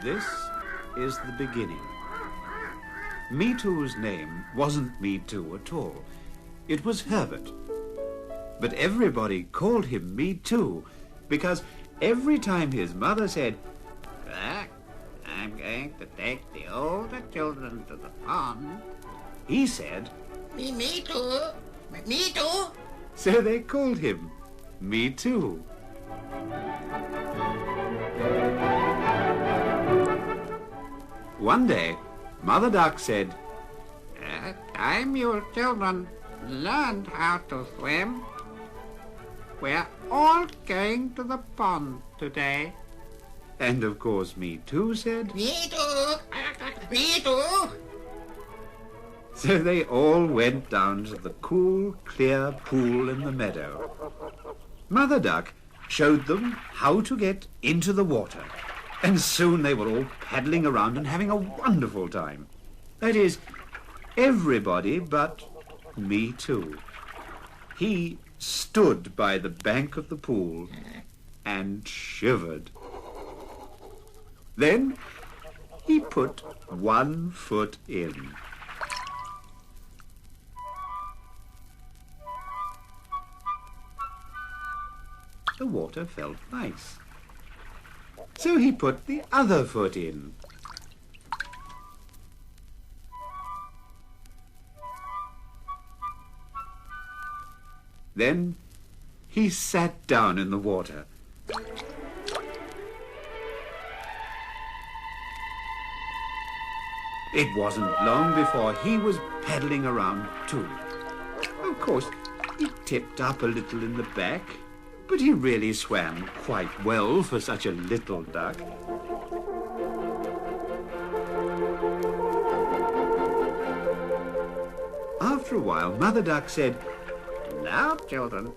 This is the beginning. Me Too's name wasn't Me Too at all. It was Herbert. But everybody called him Me Too because every time his mother said, "Jack, I'm going to take the older children to the pond," he said, Me too. Me too. so they called him Me Too. One day, Mother Duck said, "Time you children learned how to swim. We're all going to the pond today." and of course Me Too said, Me too. Me too. so they all went down to the cool, clear pool in the meadow. Mother Duck showed them how to get into the water, and soon they were all paddling around and having a wonderful time. That is, everybody but Me Too. He stood by the bank of the pool and shivered. Then he put one foot in. The water felt nice. So he put the other foot in. Then he sat down in the water. It wasn't long before he was paddling around too. Of course, he tipped up a little in the back, but he really swam quite well for such a little duck. After a while, Mother Duck said, "Now, children,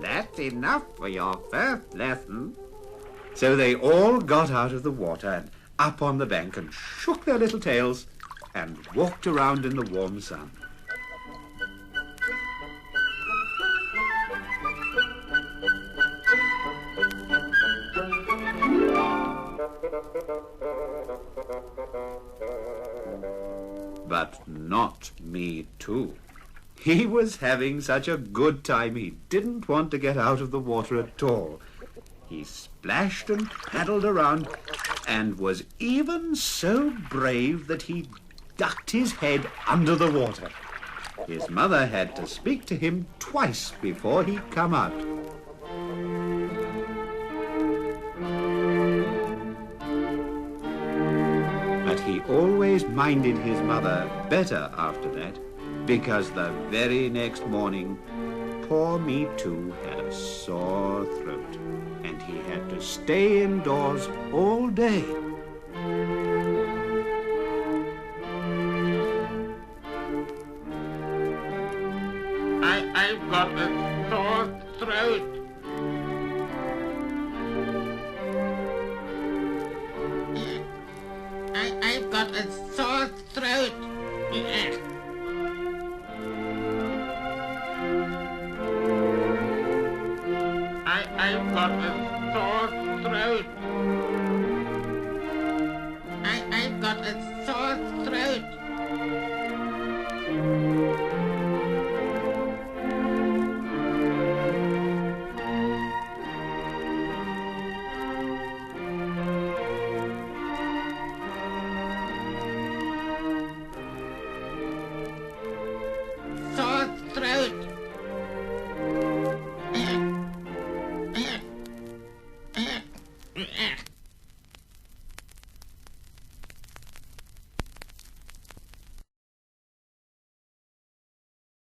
that's enough for your first lesson." so they all got out of the water and up on the bank and shook their little tails and walked around in the warm sun. But not Me Too. He was having such a good time he didn't want to get out of the water at all. He splashed and paddled around and was even so brave that he ducked his head under the water. His mother had to speak to him twice before he'd come out. But he always minded his mother better after that, because the very next morning, poor Me Too had a sore throat, and he had to stay indoors all day. I've got a sore throat. I've got a sore throat. I've got a sore throat.